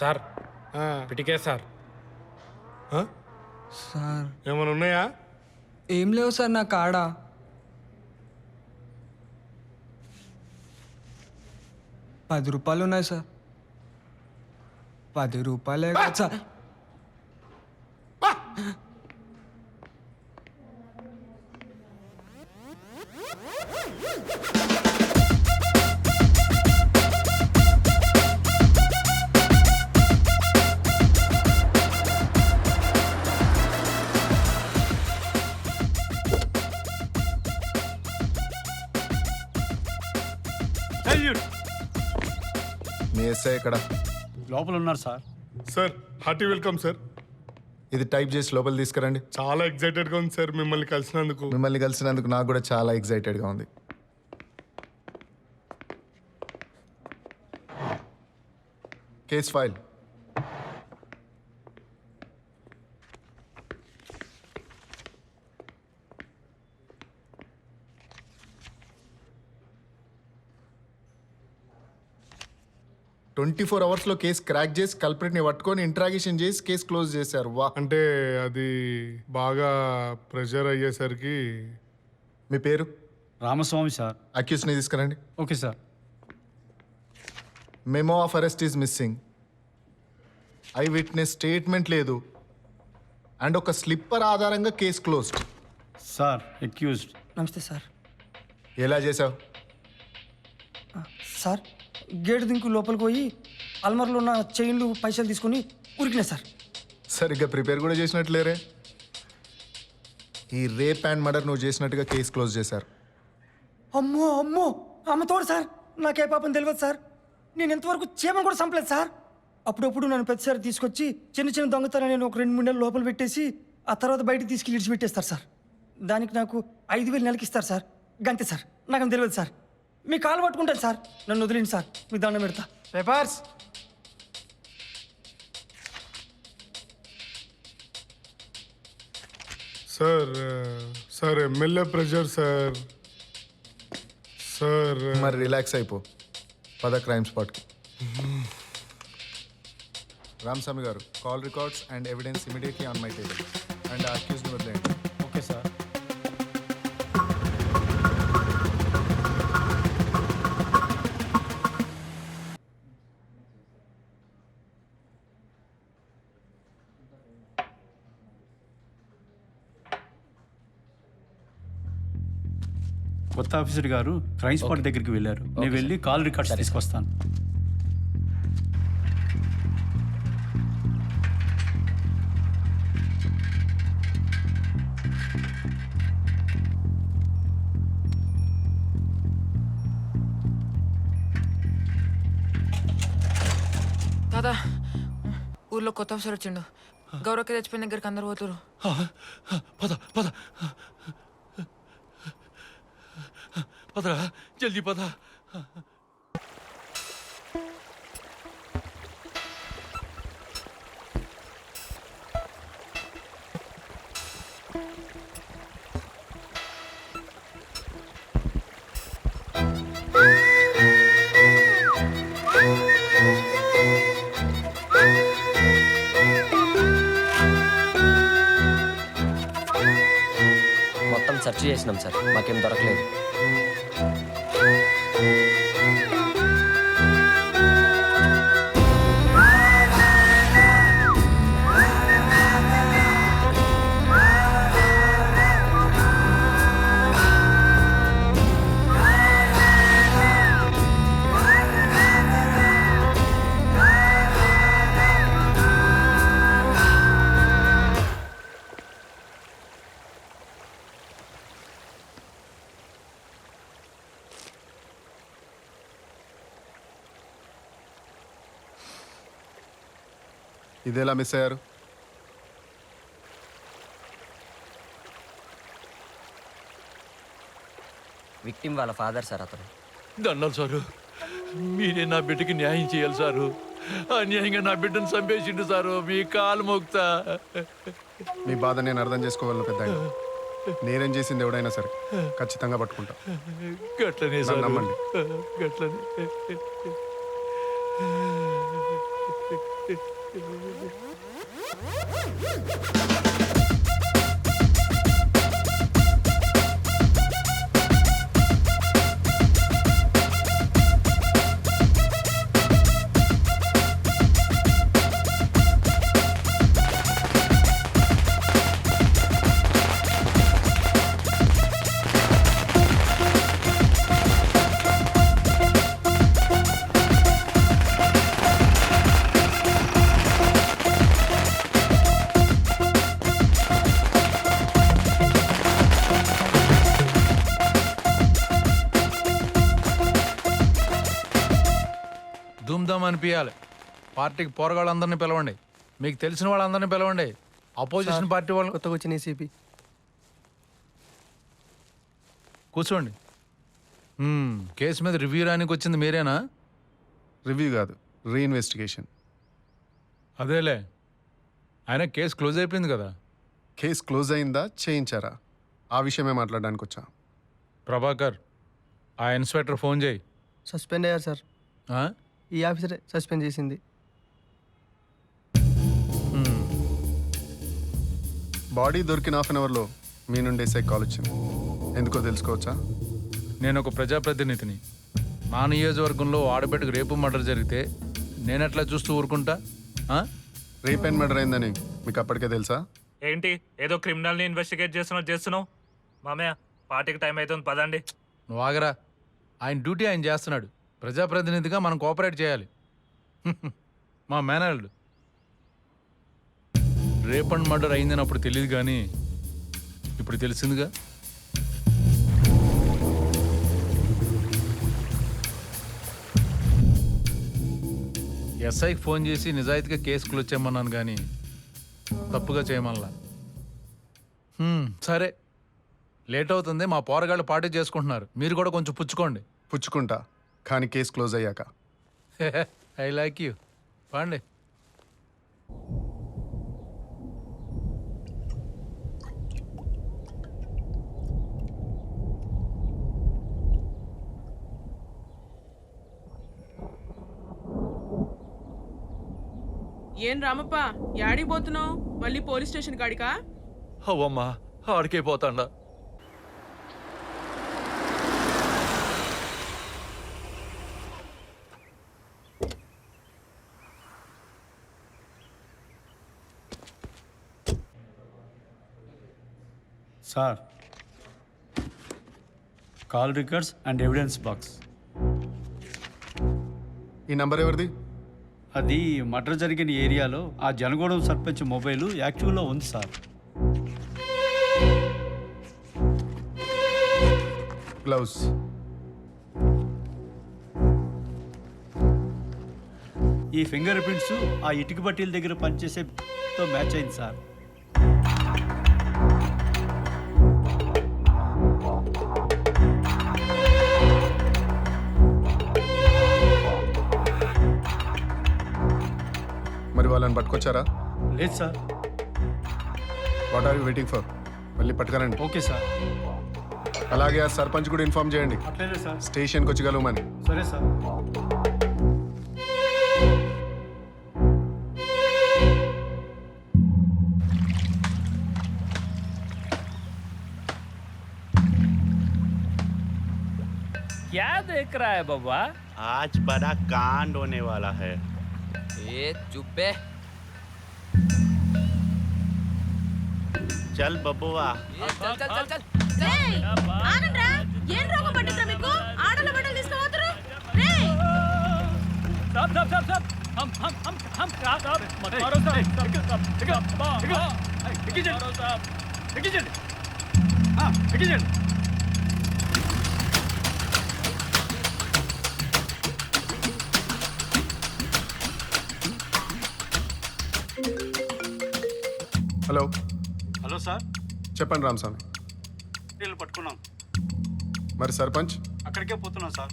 Sir ఆ, పిటికే sir. ఆ? Sir ఏమైనా ఉన్నాయా? ఏం లేవు సార్ నా కాడ. ₹10 ఉన్నాయి సార్. ₹10 కాదు సార్. మీ ఎస్ఐ ఇక్కడ. లోపల ఉన్నారు sir. Sir hearty welcome sir. ఇది టైప్ చేసి లోపల తీసుకురండి. చాలా ఎక్సైటెడ్గా ఉంది సార్ మిమ్మల్ని కలిసినందుకు. మిమ్మల్ని కలిసినందుకు నాకు కూడా చాలా ఎక్సైటెడ్గా ఉంది. Case file. ట్వంటీ 24 అవర్స్లో కేసు క్రాక్ చేసి కల్ప్రిట్ని పట్టుకొని ఇంట్రాగేషన్ చేసి కేసు క్లోజ్ చేశారు. వా. అంటే అది బాగా ప్రెషర్ అయ్యేసరికి. మీ పేరు? రామస్వామి సార్. అక్యూస్ని తీసుకురండి. Okay sir. Memo of arrest is missing. I witness statement లేదు. అండ్ ఒక స్లిప్పర్ ఆధారంగా కేసు క్లోజ్డ్. Sir accused. నమస్తే సార్. ఎలా చేసావు? సార్ గేటు దింకు లోపలికి పోయి అల్మర్లో ఉన్న చైన్లు పైసలు తీసుకొని ఉరికినా సార్. సరిగ్గా ప్రిపేర్ కూడా చేసినట్లేరే. ఈ రేప్ అండ్ మర్డర్ నువ్వు చేసినట్టుగా కేసు క్లోజ్ చేశారు. అమ్మో అమ్మో అమ్మతోడు సార్. నాకే పాపం తెలియదు సార్. నేను ఎంతవరకు చీమను కూడా చంపలేదు సార్. అప్పుడప్పుడు నన్ను ప్రతిసారి తీసుకొచ్చి చిన్న చిన్న దొంగతనం నేను ఒక 2-3 నెలలు లోపల పెట్టేసి ఆ తర్వాత బయటికి తీసుకెళ్ళి ఇడిచిపెట్టేస్తారు సార్. దానికి నాకు 5,000 నెలకి ఇస్తారు సార్. గంతే సార్. నాకు తెలియదు సార్. మీ కాలు పట్టుకుంటాను సార్. నన్ను వదిలేండి సార్. మీ దండం పెడతా. Papers. Sir sir MLA pressure sir. Sir మరి రిలాక్స్ అయిపో. పద క్రైమ్ స్పాట్కి. రామస్వామి గారు, call records and evidence immediately on my table. And అక్యూజ్ని వదిలేయండి. Okay sir. కొత్త ఆఫీసర్ గారు క్రైమ్ స్పాట్ దగ్గరికి వెళ్ళారు. నేను వెళ్ళి కాల్ రికార్డ్స్ తీసుకొస్తాను. దాదా ఊర్లో కొత్త ఆఫీసర్ వచ్చిండు. గౌరవకి చచ్చిపోయిన దగ్గరికి అందరు పోతురు. పద పద పదరా, జల్దీ పద. మొత్తం సెర్చ్ చేసినాం సార్, మాకేం దొరకలేదు. ఇదేలా మిస్ అయ్యారు? విక్టిమ్ వాళ్ళ ఫాదర్ సార్. అతను దండాలు సారు, మీరే నా బిడ్డకి న్యాయం చేయాలి సారు. అన్యాయంగా నా బిడ్డను చంపేసిండు సారు. మీ కాలు మోగుతా. మీ బాధ నేను అర్థం చేసుకోగలను పెద్ద. నేనేం చేసింది ఎవడైనా సరే ఖచ్చితంగా పట్టుకుంటా. గట్లనే సార్, నమ్మండి. గట్లనే. ధూమ్ధామ్ అనిపించాలి. పార్టీకి పోరగాళ్ళందరినీ పిలవండి, మీకు తెలిసిన వాళ్ళందరినీ పిలవండి, అపోజిషన్ పార్టీ వాళ్ళు కొత్తగా వచ్చిన ఏసీపీ. కూర్చోండి. కేసు మీద రివ్యూ రానికి వచ్చింది మీరేనా? రివ్యూ కాదు, రీఇన్వెస్టిగేషన్. అదేలే, ఆయన కేసు క్లోజ్ అయిపోయింది కదా. కేసు క్లోజ్ అయిందా, చేయించారా, ఆ విషయమే మాట్లాడడానికి వచ్చా. ప్రభాకర్, ఆ ఇన్స్పెక్టర్ ఫోన్ చేయి. సస్పెండ్ అయ్యారు సార్. ఆ? ఈ ఆఫీసరే సస్పెండ్ చేసింది. బాడీ దొరికిన హాఫ్ అన్ అవర్లో మీ నుండి ఎస్ఐ కాల్ వచ్చింది. ఎందుకో తెలుసుకోవచ్చా? నేను ఒక ప్రజాప్రతినిధిని. మా నియోజకవర్గంలో ఆడబిడ్డకు రేపు మర్డర్ జరిగితే నేనెట్లా చూస్తూ ఊరుకుంటా? ఆ? రేప్ అండ్ మర్డర్ అయిందని మీకు అప్పటికే తెలుసా? ఏంటి ఏదో క్రిమినల్ని ఇన్వెస్టిగేట్ చేస్తున్నావు మామయ్య, పార్టీకి టైం అవుతుంది పదండి. నువ్వు ఆగరా. ఆయన డ్యూటీ ఆయన చేస్తున్నాడు. ప్రజాప్రతినిధిగా మనం కోఆపరేట్ చేయాలి. మా మేనల్డ్ రేప్ అండ్ మర్డర్ అయిందని అప్పుడు తెలియదు, కానీ ఇప్పుడు తెలిసిందిగా. ఎస్ఐకి ఫోన్ చేసి నిజాయితీగా కేసు క్లోజ్ చేయమన్నాను, కానీ తప్పుగా చేయమల్లా. సరే, లేట్ అవుతుంది. మా పోరగాళ్ళు పార్టీ చేసుకుంటున్నారు, మీరు కూడా కొంచెం పుచ్చుకోండి. పుచ్చుకుంటా, కానీ కేసు క్లోజ్ అయ్యాక. I like you. పాండి. ఏం రామప్ప, యాడికి పోతున్నావు? మళ్ళీ పోలీస్ స్టేషన్ కాడికా? అవ్వమ్మా, ఆడికే పోతాండా. Sir, call records and evidence box. ఈ నంబర్ ఎవరిది? అది మర్డర్ జరిగిన ఏరియాలో ఆ జనగూడెం సర్పంచ్ మొబైల్ యాక్టివ్లో ఉంది సార్. గ్లౌస్. ఈ ఫింగర్ ప్రింట్స్ ఆ ఇటుక బట్టీల దగ్గర పనిచేసేతో మ్యాచ్ అయింది సార్. మరి వాళ్ళని పట్టుకొచ్చారా? లేదు sir. What are you waiting for? వెళ్ళి పట్టుకురండి. Okay sir. అలాగే ఆ సర్పంచ్ కూడా ఇన్ఫార్మ్ చేయండి, అట్లనే సార్. స్టేషన్కి వచ్చి కలవమని. సరే సార్. क्या देख रहा है बाबा? आज बड़ा कांड होने वाला है. ఏ చుబ్బే. चल बबुआ. చల్ చల్ చల్ చల్. ఆగండ్రా, ఏం రోగం పట్టిందిరా మీకు? ఆడల బట్టలు తీసుకోవద్దురు. రేయ్, हम मत मारो హలో. Hello sir. చెప్పండి రామస్వామి. వీళ్ళు పట్టుకున్నాం. మరి సర్పంచ్? అక్కడికే పోతున్నాం సార్.